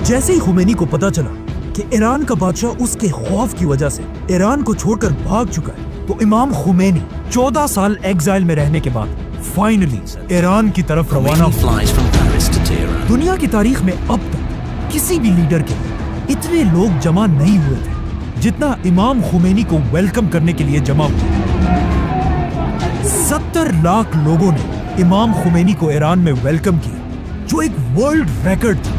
جیسے ہی خمینی کو پتا چلا کہ ایران کا بادشاہ اس کے خوف کی وجہ سے ایران کو چھوڑ کر بھاگ چکا ہے، تو امام خمینی 14 سال ایگزائل میں رہنے کے بعد فائنلی ایران کی طرف روانہ ہوا۔ دنیا کی تاریخ میں اب تک کسی بھی لیڈر کے لیے اتنے لوگ جمع نہیں ہوئے تھے جتنا امام خمینی کو ویلکم کرنے کے لیے جمع ہوئے۔ 70 لاکھ لوگوں نے امام خمینی کو ایران میں ویلکم کیا، جو ایک ورلڈ ریکارڈ تھا۔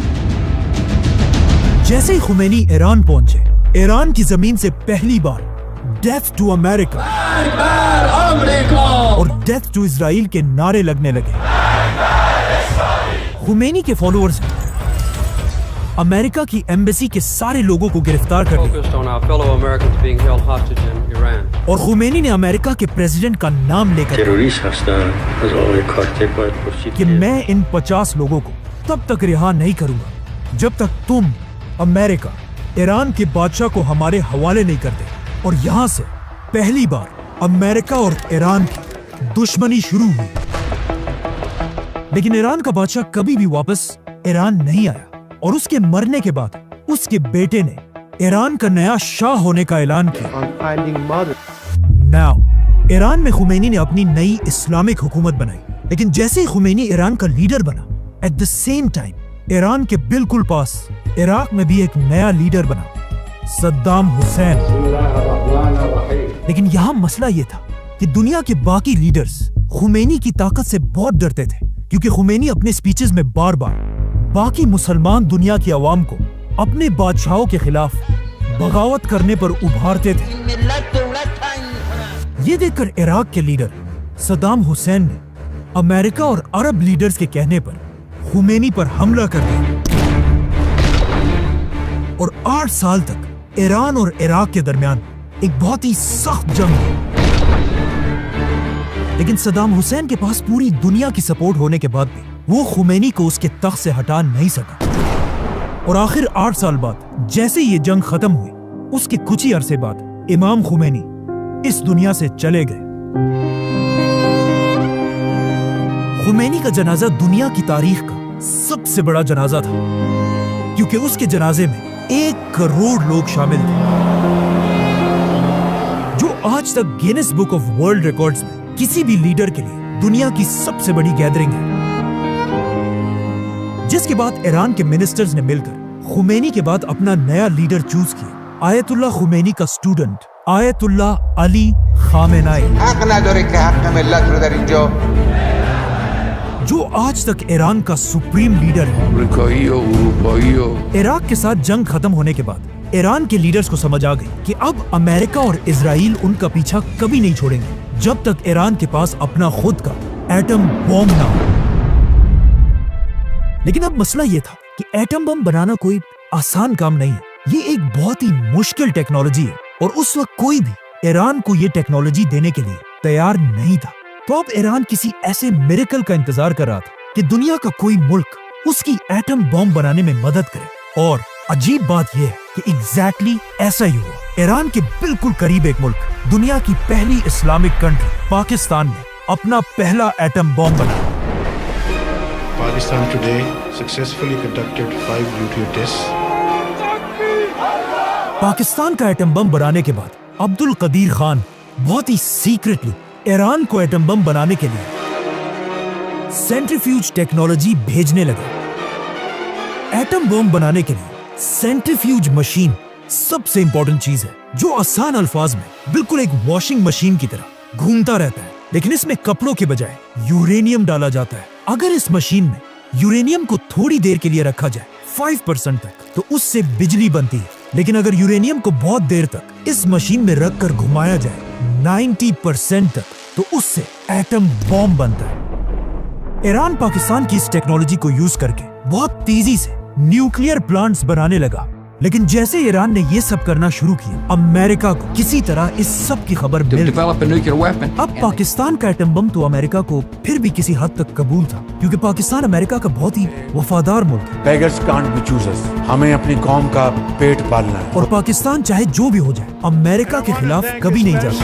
جیسے ہی خمینی ایران پہنچے، ایران کی زمین سے پہلی بار ڈیتھ ٹو امریکہ اور ڈیتھ ٹو اسرائیل کے نعرے لگنے لگے۔ خمینی کے فالوورز نے امریکہ کی ایمبیسی کے سارے لوگوں کو گرفتار کر لیا اور خمینی نے امریکہ کے پریزیڈنٹ کا نام لے کر کہ میں ان 50 لوگوں کو تب تک رہا نہیں کروں گا جب تک تم امریکہ ایران کے بادشاہ کو ہمارے حوالے نہیں کرتے۔ اور یہاں سے پہلی بار امریکہ اور ایران کی دشمنی شروع ہوئی۔ لیکن ایران کا بادشاہ کبھی بھی واپس ایران نہیں آیا اور اس کے مرنے کے بعد اس کے بیٹے نے ایران کا نیا شاہ ہونے کا اعلان کیا۔ ناؤ ایران میں خمینی نے اپنی نئی اسلامک حکومت بنائی، لیکن جیسے ہی خمینی ایران کا لیڈر بنا، at the same time Iran کے بالکل پاس عراق میں بھی ایک نیا لیڈر بنا، صدام حسین۔ لیکن یہاں مسئلہ یہ تھا کہ دنیا کے باقی لیڈرز خمینی کی طاقت سے بہت ڈرتے تھے، کیونکہ خمینی اپنے سپیچز میں بار بار باقی مسلمان دنیا کی عوام کو اپنے بادشاہوں کے خلاف بغاوت کرنے پر ابھارتے تھے۔ یہ دیکھ کر عراق کے لیڈر صدام حسین نے امریکہ اور عرب لیڈرز کے کہنے پر خمینی پر حملہ کر دیا اور 8 سال تک ایران اور عراق کے درمیان ایک بہت ہی سخت جنگ ہوئی۔ لیکن صدام حسین کے پاس پوری دنیا کی سپورٹ ہونے کے بعد بھی وہ خمینی کو اس کے تخت سے ہٹا نہیں سکا، اور آخر 8 سال بعد جیسے یہ جنگ ختم ہوئی، اس کے کچھ ہی عرصے بعد امام خمینی اس دنیا سے چلے گئے۔ خمینی کا جنازہ دنیا کی تاریخ کا سب سے بڑا جنازہ تھا، کیونکہ اس کے جنازے میں 1 کروڑ لوگ شامل تھے، جو آج تک grains book of world records میں کسی بھی لیڈر کے لیے دنیا کی سب سے بڑی گیدرنگ ہے۔ جس کے بعد ایران کے منسٹرز نے مل کر خمینی کے بعد اپنا نیا لیڈر چوز کیا، آیت اللہ خمینی کا اسٹوڈنٹ آیت اللہ علی خامنائی، جو آج تک ایران کا سپریم لیڈر ہے۔ عراق کے ساتھ جنگ ختم ہونے کے بعد ایران کے لیڈرز کو سمجھ آ گئی کہ اب امریکہ اور اسرائیل ان کا پیچھا کبھی نہیں چھوڑیں گے جب تک ایران کے پاس اپنا خود کا ایٹم بم نہ ہو۔ لیکن اب مسئلہ یہ تھا کہ ایٹم بم بنانا کوئی آسان کام نہیں ہے، یہ ایک بہت ہی مشکل ٹیکنالوجی ہے، اور اس وقت کوئی بھی ایران کو یہ ٹیکنالوجی دینے کے لیے تیار نہیں تھا۔ تو اب ایران کسی ایسے میریکل کا انتظار کر رہا تھا کہ دنیا کا کوئی ملک اس کی ایٹم بم بنانے میں مدد کرے، اور عجیب بات یہ ہے کہ ایگزیکٹلی ایسا ہی ہوا۔ ایران کے بالکل قریب ایک ملک، دنیا کی پہلی اسلامک کنٹری پاکستان نے اپنا پہلا ایٹم بم بنایا۔ Pakistan today successfully conducted 5 nuclear tests. Pakistan کا ایٹم بم بنانے کے بعد عبد القدیر خان بہت ہی سیکرٹلی ایران کو ایٹم بم بنانے کے لیے سینٹریفیوج ٹیکنالوجی بھیجنے لگے۔ ایٹم بم بنانے کے لیے سینٹریفیوج مشین سب سے امپورٹنٹ چیز ہے، جو آسان الفاظ میں بالکل ایک واشنگ مشین کی طرح گھومتا رہتا ہے، لیکن اس میں کپڑوں کے بجائے یورینیم ڈالا جاتا ہے۔ اگر اس مشین میں یورینیم کو تھوڑی دیر کے لیے رکھا جائے 5% تک تو اس سے بجلی بنتی ہے، لیکن اگر یورینیم کو بہت دیر تک اس مشین میں رکھ کر گھمایا جائے 90% تک تو اس سے ایٹم بم بنتا ہے۔ ایران پاکستان کی اس ٹیکنالوجی کو یوز کر کے بہت تیزی سے نیوکلیئر پلانٹس بنانے لگا، لیکن جیسے ایران نے یہ سب کرنا شروع کیا، امریکہ کو کسی طرح اس سب کی خبر مل گئی۔ اب پاکستان کا ایٹم بم تو امریکہ کو پھر بھی کسی حد تک قبول تھا، کیونکہ پاکستان امریکہ کا بہت ہی وفادار ملک ہے۔ Beggars can't be choosers. ہمیں اپنی قوم کا پیٹ پالنا ہے، اور پاکستان چاہے جو بھی ہو جائے امریکہ کے خلاف کبھی نہیں جاتا۔